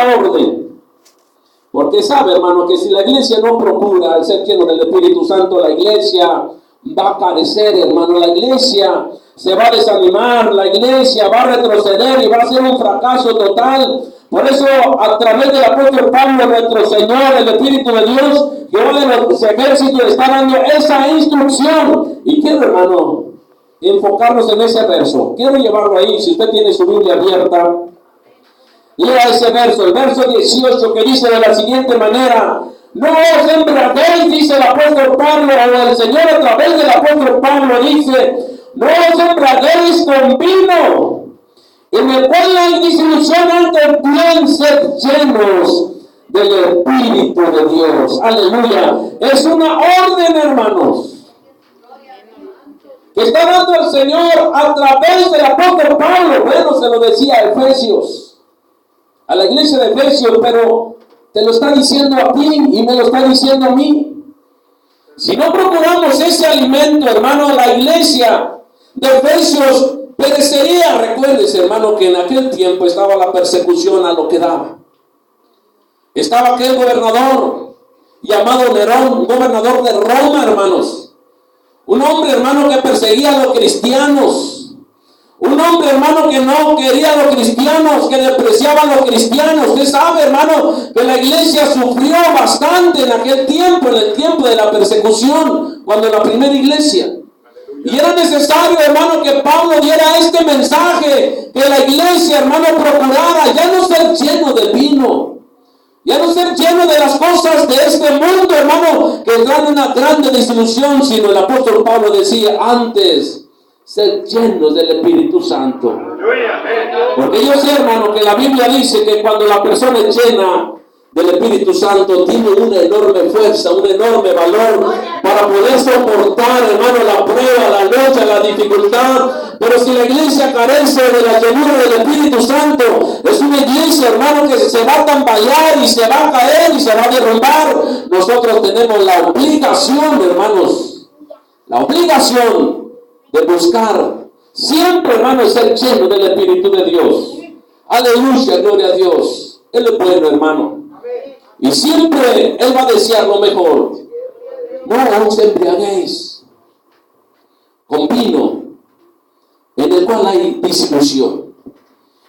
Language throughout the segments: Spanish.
esa orden. Porque sabe, hermano, que si la iglesia no procura el ser lleno del Espíritu Santo, la iglesia va a carecer, hermano. La iglesia se va a desanimar, la iglesia va a retroceder y va a ser un fracaso total. Por eso, a través del apóstol Pablo, nuestro Señor, el Espíritu de Dios, Jehová de los ejércitos, está dando esa instrucción. Y quiero, hermano, enfocarnos en ese verso. Quiero llevarlo ahí. Si usted tiene su Biblia abierta, lea ese verso, el verso 18, que dice de la siguiente manera: no os embriaguéis, dice el apóstol Pablo, o el Señor a través del apóstol Pablo dice: no os embriaguéis con vino, en el cual hay disolución, antes bien ser llenos del Espíritu de Dios. Aleluya. Es una orden, hermanos, que está dando el Señor a través del apóstol Pablo. Bueno, se lo decía a Efesios, a la iglesia de Efesios, pero te lo está diciendo a ti y me lo está diciendo a mí. Si no procuramos ese alimento, hermano, la iglesia de Efesios perecería. Recuérdese, hermano, que en aquel tiempo estaba la persecución a lo que daba. Estaba aquel gobernador llamado Nerón, un gobernador de Roma, hermanos. Un hombre, hermano, que perseguía a los cristianos. Un hombre, hermano, que no quería a los cristianos, que despreciaba a los cristianos. Usted sabe, hermano, que la iglesia sufrió bastante en aquel tiempo, en el tiempo de la persecución, cuando la primera iglesia. Y era necesario, hermano, que Pablo diera este mensaje, que la iglesia, hermano, procurara ya no ser lleno de vino, ya no ser lleno de las cosas de este mundo, hermano, que traen una grande desilusión, sino el apóstol Pablo decía: antes ser llenos del Espíritu Santo. Porque yo sé, hermano, que la Biblia dice que cuando la persona es llena del Espíritu Santo, tiene una enorme fuerza, un enorme valor para poder soportar, hermano, la prueba, la lucha, la dificultad. Pero si la iglesia carece de la llenura del Espíritu Santo, es una iglesia, hermano, que se va a tambalear y se va a caer y se va a derrumbar. Nosotros tenemos la obligación, hermanos, la obligación de buscar siempre, hermano, ser lleno del Espíritu de Dios. Aleluya, gloria a Dios. Él es bueno, hermano. Y siempre Él va a desear lo mejor. No os embriaguéis con vino, en el cual hay disolución.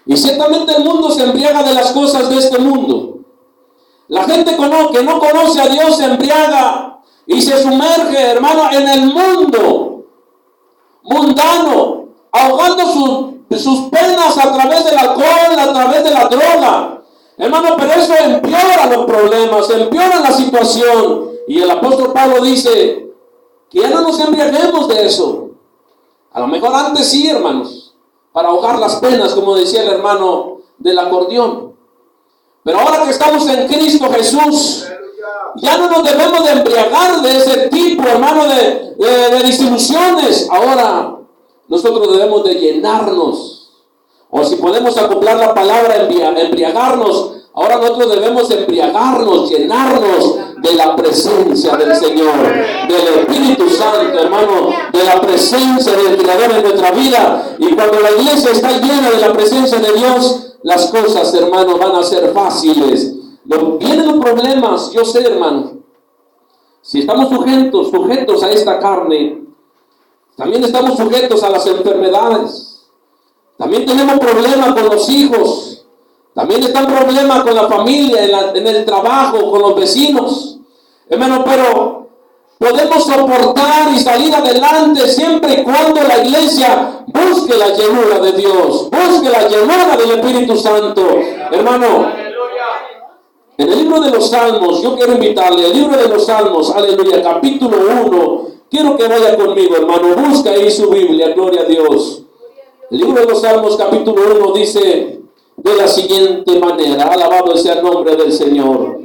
Y ciertamente el mundo se embriaga de las cosas de este mundo. La gente que no conoce a Dios se embriaga y se sumerge, hermano, en el mundo mundano, ahogando sus penas a través del alcohol, a través de la droga. Hermano, pero eso empeora los problemas, empeora la situación. Y el apóstol Pablo dice que ya no nos embriaguemos de eso. A lo mejor antes sí, hermanos, para ahogar las penas, como decía el hermano del acordeón. Pero ahora que estamos en Cristo Jesús, ya no nos debemos de embriagar de ese tipo, hermano, de disilusiones. Ahora nosotros debemos de llenarnos. O si podemos acoplar la palabra embriagarnos, ahora nosotros debemos embriagarnos, llenarnos de la presencia del Señor, del Espíritu Santo, hermano, de la presencia del Creador en nuestra vida. Y cuando la iglesia está llena de la presencia de Dios, las cosas, hermano, van a ser fáciles. Vienen los problemas, yo sé, hermano. Si estamos sujetos a esta carne, también estamos sujetos a las enfermedades. También tenemos problemas con los hijos. También están problemas con la familia, en el trabajo, con los vecinos. Hermano, pero podemos soportar y salir adelante siempre y cuando la iglesia busque la llenura de Dios, busque la llenura del Espíritu Santo. Hermano, en el libro de los Salmos, yo quiero invitarle, el libro de los Salmos, aleluya, capítulo 1. Quiero que vaya conmigo, hermano, busca ahí su Biblia, gloria a Dios. El libro de los Salmos, capítulo 1, dice de la siguiente manera: alabado sea el nombre del Señor.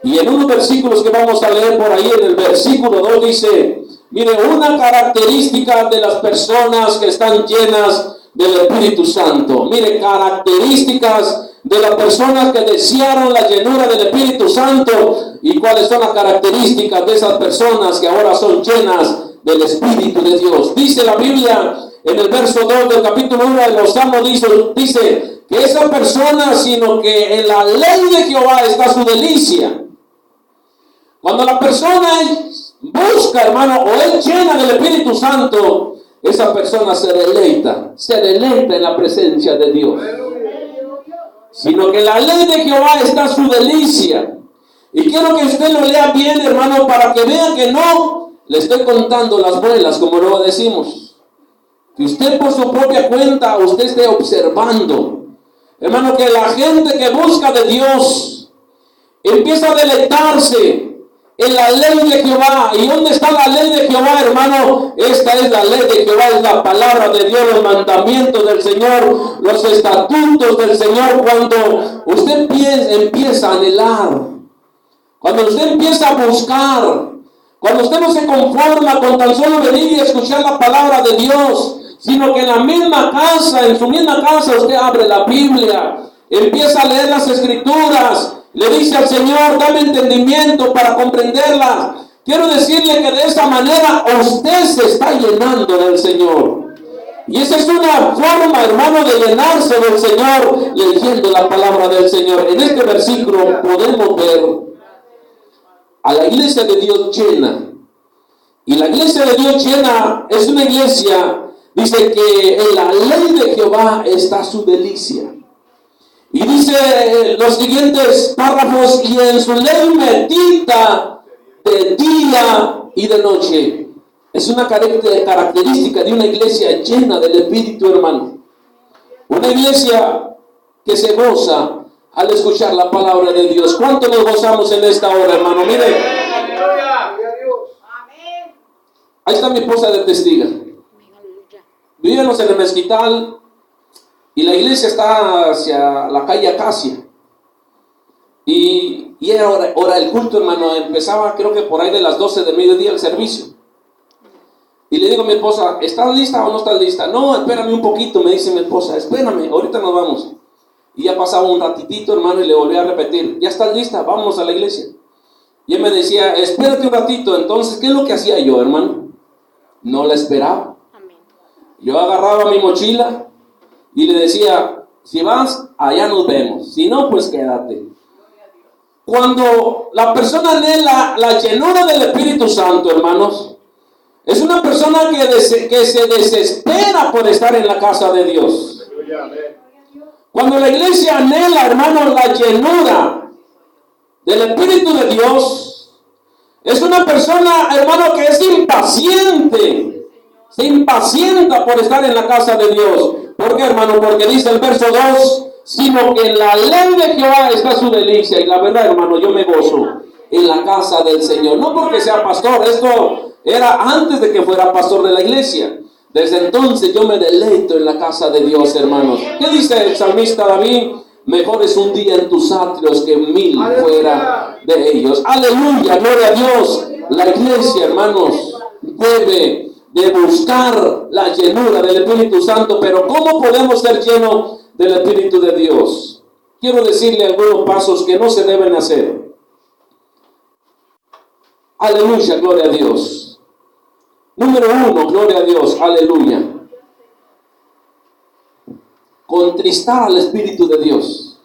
Y en unos versículos que vamos a leer por ahí, en el versículo 2 dice: mire, una característica de las personas que están llenas del Espíritu Santo. Mire, características de las personas que desearon la llenura del Espíritu Santo. ¿Y cuáles son las características de esas personas que ahora son llenas del Espíritu de Dios? Dice la Biblia en el verso 2 del capítulo 1 de los Salmos dice que esa persona, sino que en la ley de Jehová está su delicia. Cuando la persona busca, hermano, o es llena del Espíritu Santo, esa persona se deleita en la presencia de Dios. Sino que en la ley de Jehová está su delicia. Y quiero que usted lo lea bien, hermano, para que vea que no le estoy contando las muelas, como luego decimos. Que usted por su propia cuenta, usted esté observando. Hermano, que la gente que busca de Dios empieza a deleitarse en la ley de Jehová. ¿Y dónde está la ley de Jehová, hermano? Esta es la ley de Jehová, es la palabra de Dios, los mandamientos del Señor, los estatutos del Señor. Cuando usted empieza a anhelar, cuando usted empieza a buscar, cuando usted no se conforma con tan solo venir y escuchar la palabra de Dios, sino que en la misma casa, en su misma casa, usted abre la Biblia, empieza a leer las Escrituras, le dice al Señor, dame entendimiento para comprenderlas. Quiero decirle que de esa manera usted se está llenando del Señor. Y esa es una forma, hermano, de llenarse del Señor, leyendo la palabra del Señor. En este versículo podemos ver a la iglesia de Dios llena. Y la iglesia de Dios llena es una iglesia, dice que en la ley de Jehová está su delicia. Y dice los siguientes párrafos, y en su ley medita de día y de noche. Es una característica de una iglesia llena del Espíritu, hermano. Una iglesia que se goza al escuchar la palabra de Dios. ¿Cuánto nos gozamos en esta hora, hermano? Mire, ahí está mi esposa de testiga. Vivíamos en el Mezquital y la iglesia está hacia la calle Acacia. Y era hora el culto, hermano. Empezaba, creo que por ahí de las 12 de mediodía el servicio. Y le digo a mi esposa, ¿estás lista o no estás lista? No, espérame un poquito, me dice mi esposa, espérame, ahorita nos vamos. Y ya pasaba un ratitito, hermano, y le volví a repetir, ¿ya estás lista? Vámonos a la iglesia. Y él me decía, espérate un ratito. Entonces, ¿qué es lo que hacía yo, hermano? No la esperaba. Yo agarraba mi mochila y le decía, si vas, allá nos vemos. Si no, pues quédate. Cuando la persona anhela la llenura del Espíritu Santo, hermanos, es una persona que se desespera por estar en la casa de Dios. Cuando la iglesia anhela, hermanos, la llenura del Espíritu de Dios, es una persona, hermano, que es impaciente. Se impacienta por estar en la casa de Dios. ¿Por qué, hermano? Porque dice el verso 2, sino que en la ley de Jehová está su delicia. Y la verdad, hermano, yo me gozo en la casa del Señor. No porque sea pastor, esto era antes de que fuera pastor de la iglesia. Desde entonces yo me deleito en la casa de Dios, hermanos. ¿Qué dice el salmista David? Mejor es un día en tus atrios que 1000 fuera de ellos. Aleluya, gloria a Dios. La iglesia, hermanos, debe de buscar la llenura del Espíritu Santo. Pero ¿cómo podemos ser llenos del Espíritu de Dios? Quiero decirle algunos pasos que no se deben hacer. Aleluya, gloria a Dios. Número 1, gloria a Dios, aleluya. Contristar al Espíritu de Dios.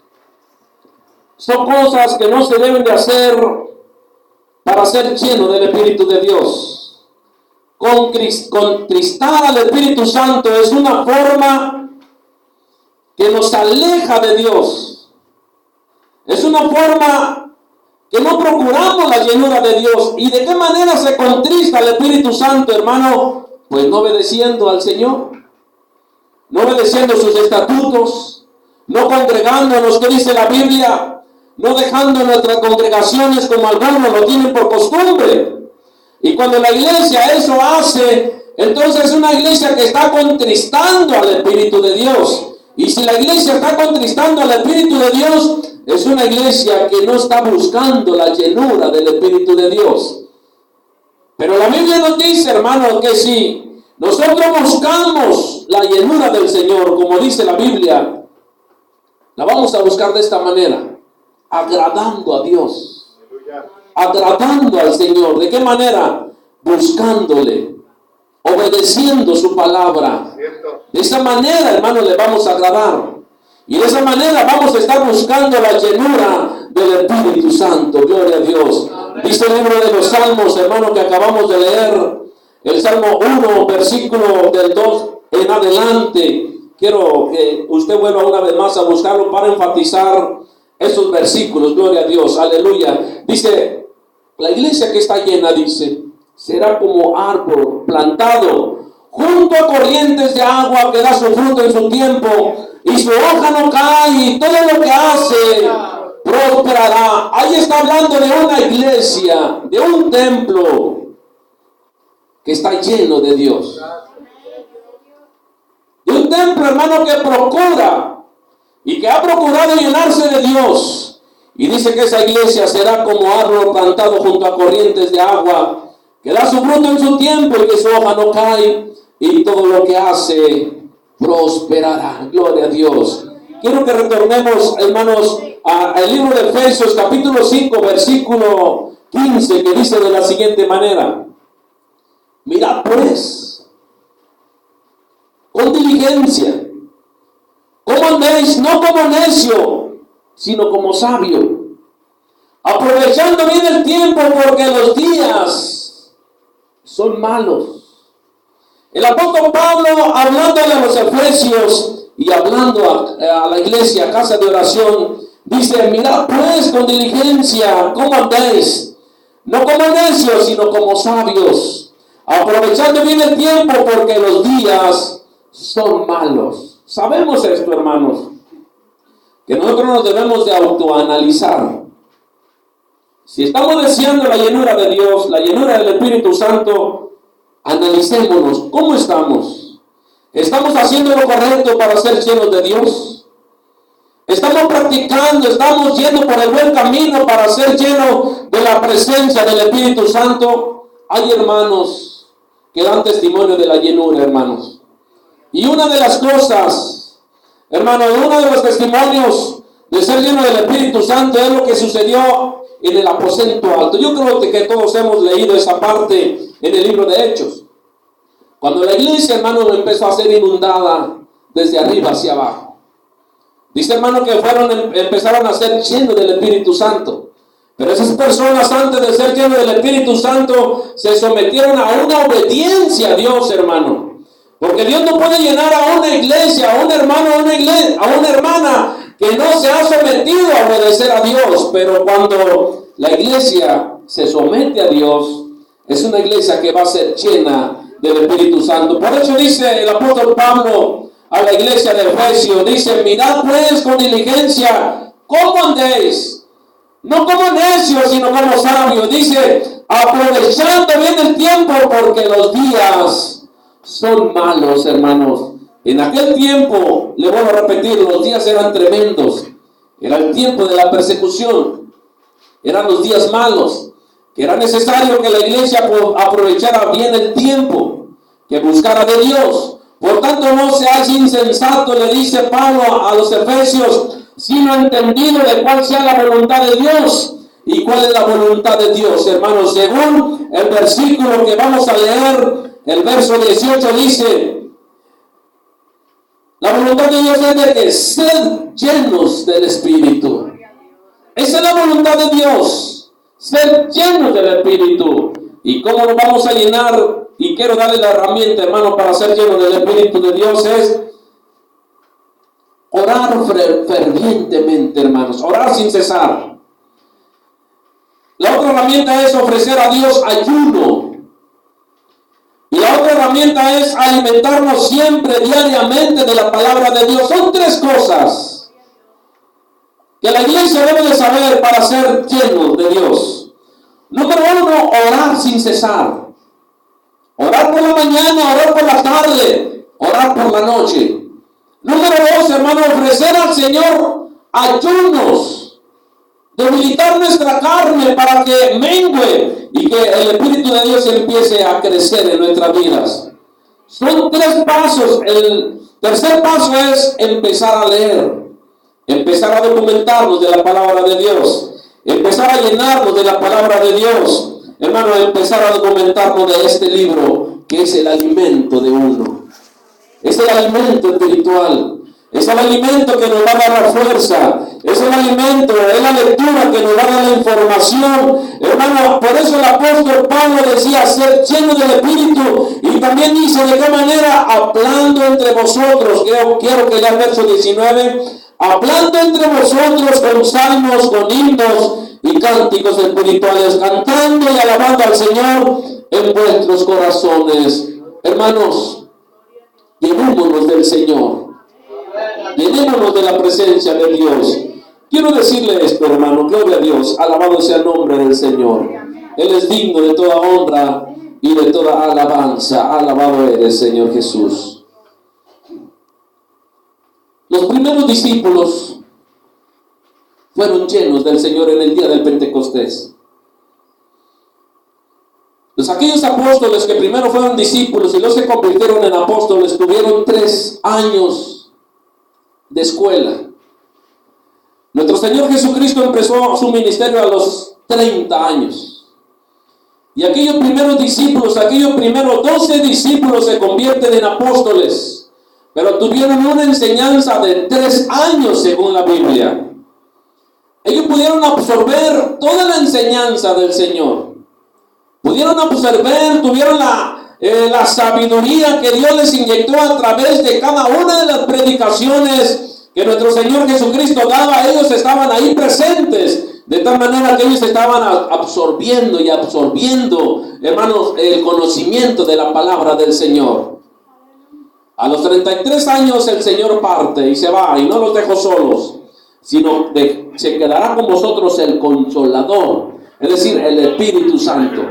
Son cosas que no se deben de hacer para ser lleno del Espíritu de Dios. Contristar al Espíritu Santo es una forma que nos aleja de Dios. Es una forma que no procuramos la llenura de Dios. ¿Y de qué manera se contrista el Espíritu Santo, hermano? Pues no obedeciendo al Señor, no obedeciendo sus estatutos, no congregándonos, que dice la Biblia, no dejando nuestras congregaciones como algunos lo tienen por costumbre. Y cuando la iglesia eso hace, entonces es una iglesia que está contristando al Espíritu de Dios. Y si la iglesia está contristando al Espíritu de Dios, es una iglesia que no está buscando la llenura del Espíritu de Dios. Pero la Biblia nos dice, hermanos, que si nosotros buscamos la llenura del Señor, como dice la Biblia, la vamos a buscar de esta manera, agradando a Dios, agradando al Señor. ¿De qué manera? Buscándole. obedeciendo su palabra. De esa manera, hermanos, le vamos a agradar. Y de esa manera vamos a estar buscando la llenura del Espíritu Santo. Gloria a Dios. Dice el libro de los Salmos, hermano, que acabamos de leer, el Salmo 1, versículo del 2 en adelante. Quiero que usted vuelva una vez más a buscarlo para enfatizar esos versículos. Gloria a Dios, aleluya. Dice, la iglesia que está llena, dice, será como árbol plantado junto a corrientes de agua que da su fruto en su tiempo y su hoja no cae y todo lo que hace prosperará. Ahí está hablando de una iglesia, de un templo que está lleno de Dios. De un templo, hermano, que procura y que ha procurado llenarse de Dios. Y dice que esa iglesia será como árbol plantado junto a corrientes de agua, que da su fruto en su tiempo y que su hoja no cae, y todo lo que hace prosperará. Gloria a Dios. Quiero que retornemos, hermanos, al libro de Efesios, capítulo 5, versículo 15, que dice de la siguiente manera: mirad pues, con diligencia, cómo andéis, no como necio, sino como sabio, aprovechando bien el tiempo, porque los días son malos. El apóstol Pablo, hablándole a los efesios y hablando a la iglesia, casa de oración, dice: mirad pues con diligencia cómo andéis, no como necios, sino como sabios, aprovechando bien el tiempo, porque los días son malos. Sabemos esto, hermanos, que nosotros nos debemos de autoanalizar. Si estamos deseando la llenura de Dios, la llenura del Espíritu Santo, analicémonos. ¿Cómo estamos? ¿Estamos haciendo lo correcto para ser llenos de Dios? ¿Estamos practicando, estamos yendo por el buen camino para ser llenos de la presencia del Espíritu Santo? Hay hermanos que dan testimonio de la llenura, hermanos. Y una de las cosas, hermano, uno de los testimonios de ser lleno del Espíritu Santo es lo que sucedió en el aposento alto. Yo creo que todos hemos leído esa parte en el libro de Hechos. Cuando la iglesia, hermano, empezó a ser inundada desde arriba hacia abajo. Dice, hermano, que empezaron a ser llenos del Espíritu Santo. Pero esas personas, antes de ser llenos del Espíritu Santo, se sometieron a una obediencia a Dios, hermano. Porque Dios no puede llenar a una iglesia, a un hermano, a una hermana que no se ha sometido a obedecer a Dios. Pero cuando la iglesia se somete a Dios, es una iglesia que va a ser llena del Espíritu Santo. Por eso dice el apóstol Pablo a la iglesia de Efesios, dice: mirad pues con diligencia cómo andéis, no como necios, sino como sabios. Dice, aprovechando bien el tiempo, porque los días son malos, hermanos. En aquel tiempo, le vuelvo a repetir, los días eran tremendos. Era el tiempo de la persecución. Eran los días malos, que era necesario que la iglesia aprovechara bien el tiempo, que buscara de Dios. Por tanto, no seáis insensatos, le dice Pablo a los efesios, sino entendido de cuál sea la voluntad de Dios. ¿Y cuál es la voluntad de Dios, hermanos? Según el versículo que vamos a leer, el verso 18 dice: la voluntad de Dios es de que sed llenos del Espíritu. Esa es la voluntad de Dios, ser llenos del Espíritu. ¿Y cómo nos vamos a llenar? Y quiero darle la herramienta, hermano, para ser llenos del Espíritu de Dios, es orar fervientemente, hermanos, orar sin cesar. La otra herramienta es ofrecer a Dios ayuno. Y la otra herramienta es alimentarnos siempre, diariamente, de la palabra de Dios. Son tres cosas que la iglesia debe de saber para ser llenos de Dios. Número uno, orar sin cesar. Orar por la mañana, orar por la tarde, orar por la noche. Número dos, hermano, ofrecer al Señor ayunos. Debilitar nuestra carne para que mengue y que el Espíritu de Dios empiece a crecer en nuestras vidas. Son tres pasos. El tercer paso es empezar a leer. Empezar a documentarnos de la palabra de Dios. Empezar a llenarnos de la palabra de Dios. Hermano, empezar a documentarnos de este libro que es el alimento de uno. Es el alimento espiritual. Es el alimento que nos va a dar la fuerza. Es el alimento, es la lectura que nos va a dar la información. Hermano, por eso el apóstol Pablo decía ser lleno del Espíritu. Y también dice de qué manera, hablando entre vosotros. Quiero que lea el verso 19. Hablando entre vosotros con salmos, con himnos y cánticos espirituales, cantando y alabando al Señor en vuestros corazones. Hermanos, llenémonos del Señor. Llenémonos de la presencia de Dios. Quiero decirle esto, hermano, gloria a Dios, alabado sea el nombre del Señor. Él es digno de toda honra y de toda alabanza. Alabado eres, Señor Jesús. Los primeros discípulos fueron llenos del Señor en el día del Pentecostés. Pues aquellos apóstoles que primero fueron discípulos y luego se convirtieron en apóstoles tuvieron 3 años de escuela. Nuestro Señor Jesucristo empezó su ministerio a los 30 años. Y aquellos primeros discípulos, aquellos primeros 12 discípulos se convierten en apóstoles, pero tuvieron una enseñanza de 3 años según la Biblia. Ellos pudieron absorber toda la enseñanza del Señor. Pudieron absorber, tuvieron la sabiduría que Dios les inyectó a través de cada una de las predicaciones que nuestro Señor Jesucristo daba. Ellos estaban ahí presentes, de tal manera que ellos estaban absorbiendo, hermanos, el conocimiento de la palabra del Señor. A los 33 años el Señor parte y se va, y no los dejó solos, sino que se quedará con vosotros el Consolador, es decir, el Espíritu Santo.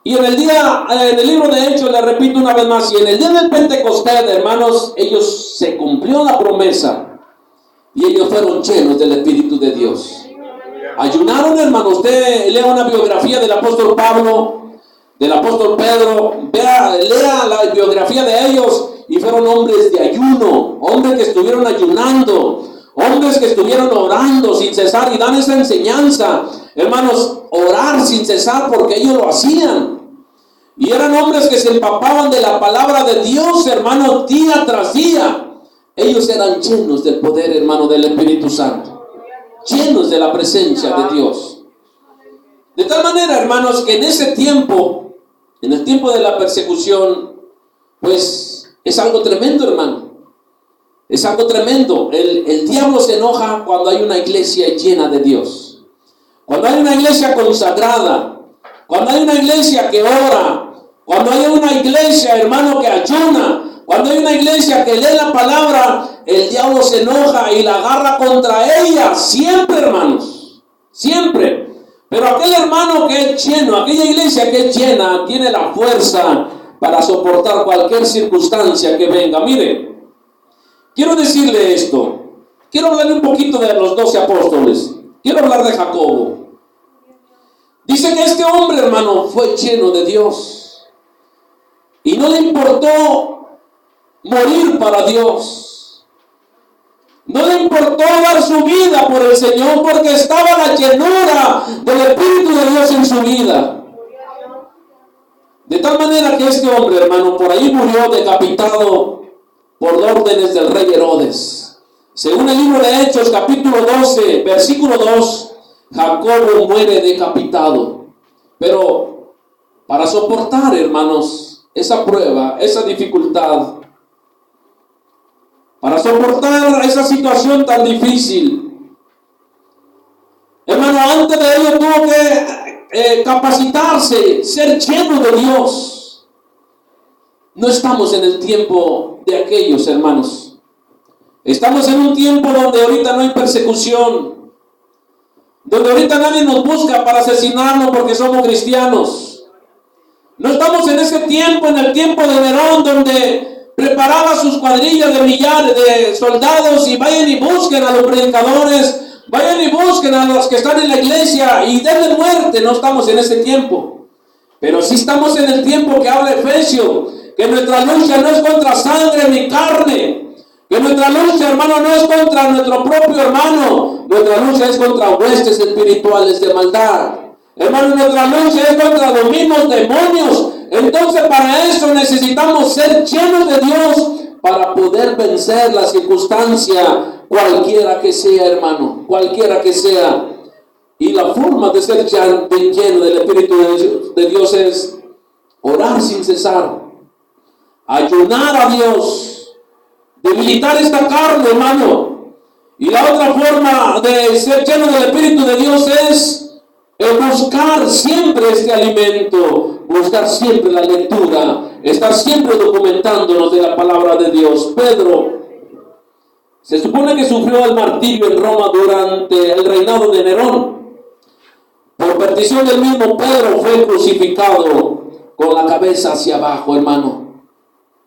Y en el libro de Hechos, le repito una vez más, y en el día del Pentecostés, hermanos, ellos se cumplió la promesa y ellos fueron llenos del Espíritu de Dios. Ayunaron, hermano. Usted lea una biografía del apóstol Pablo, del apóstol Pedro, lea la biografía de ellos, y fueron hombres de ayuno, hombres que estuvieron ayunando, hombres que estuvieron orando sin cesar, y dan esa enseñanza, hermanos, orar sin cesar, porque ellos lo hacían. Y eran hombres que se empapaban de la palabra de Dios, hermanos, día tras día. Ellos eran llenos del poder, hermano, del Espíritu Santo, llenos de la presencia de Dios. De tal manera, hermanos, que en ese tiempo, en el tiempo de la persecución, pues es algo tremendo, hermano. Es algo tremendo. El diablo se enoja cuando hay una iglesia llena de Dios. Cuando hay una iglesia consagrada, cuando hay una iglesia que ora, cuando hay una iglesia, hermano, que ayuna, cuando hay una iglesia que lee la palabra, el diablo se enoja y la agarra contra ella. Siempre, hermanos, siempre. Pero aquel hermano que es lleno, aquella iglesia que es llena, tiene la fuerza para soportar cualquier circunstancia que venga. Mire, quiero decirle esto. Quiero hablarle un poquito de los 12 apóstoles. Quiero hablar de Jacobo. Dice que este hombre, hermano, fue lleno de Dios. Y no le importó morir para Dios. No le importó dar su vida por el Señor, porque estaba la llenura del Espíritu de Dios en su vida. De tal manera que este hombre, hermano, por ahí murió decapitado por órdenes del rey Herodes. Según el libro de Hechos, capítulo 12, versículo 2, Jacobo muere decapitado. Pero para soportar, hermanos, esa prueba, esa dificultad, para soportar esa situación tan difícil, hermano, antes de ello tuvo que capacitarse, ser lleno de Dios. No estamos en el tiempo de aquellos, hermanos. Estamos en un tiempo donde ahorita no hay persecución, donde ahorita nadie nos busca para asesinarnos porque somos cristianos. No estamos en ese tiempo, en el tiempo de Nerón, donde preparaba sus cuadrillas de millares de soldados y vayan y busquen a los predicadores, vayan y busquen a los que están en la iglesia y denle muerte. No estamos en ese tiempo. Pero sí estamos en el tiempo que habla Efesios, que nuestra lucha no es contra sangre ni carne, que nuestra lucha, hermano, no es contra nuestro propio hermano, nuestra lucha es contra huestes espirituales de maldad. Hermano, nuestra lucha es contra los mismos demonios. Entonces para eso necesitamos ser llenos de Dios para poder vencer la circunstancia, cualquiera que sea, hermano, cualquiera que sea. Y la forma de ser lleno del Espíritu de Dios es orar sin cesar, ayunar a Dios, debilitar esta carne, hermano. Y la otra forma de ser lleno del Espíritu de Dios es buscar siempre este alimento, buscar siempre la lectura, estar siempre documentándonos de la palabra de Dios. Pedro se supone que sufrió el martirio en Roma durante el reinado de Nerón. Por petición del mismo Pedro fue crucificado con la cabeza hacia abajo, hermano.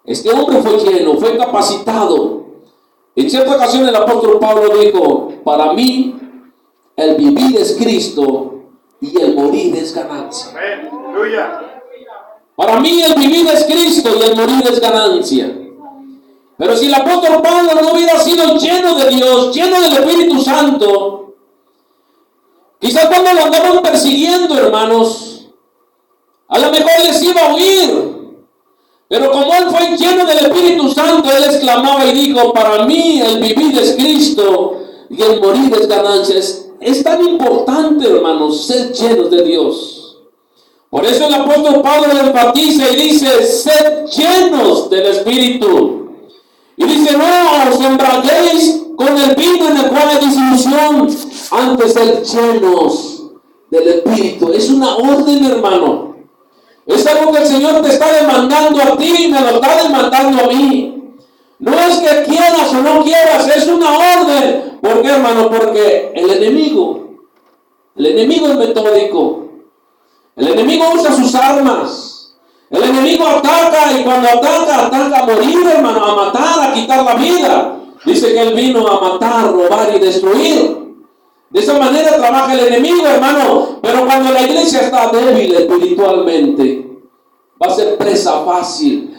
Este hombre fue lleno, fue capacitado. En cierta ocasión el apóstol Pablo dijo: para mí el vivir es Cristo y el morir es ganancia. Para mí el vivir es Cristo y el morir es ganancia. Pero si el apóstol Pablo no hubiera sido lleno de Dios, lleno del Espíritu Santo, quizás cuando lo andaban persiguiendo, hermanos, a lo mejor les iba a huir. Pero como él fue lleno del Espíritu Santo, él exclamaba y dijo: para mí el vivir es Cristo y el morir es ganancia. Es tan importante, hermanos, ser llenos de Dios. Por eso el apóstol Pablo enfatiza y dice: sed llenos del Espíritu. Y dice: no os embriaguéis con el vino en el cual hay disolución, antes ser llenos del Espíritu. Es una orden, hermano. Es algo que el Señor te está demandando a ti y me lo está demandando a mí. No es que quieras o no quieras, es una orden. ¿Por qué, hermano? Porque el enemigo es metódico. El enemigo usa sus armas. El enemigo ataca, y cuando ataca a morir, hermano, a matar, a quitar la vida. Dice que él vino a matar, robar y destruir. De esa manera trabaja el enemigo, hermano. Pero cuando la iglesia está débil espiritualmente, va a ser presa fácil.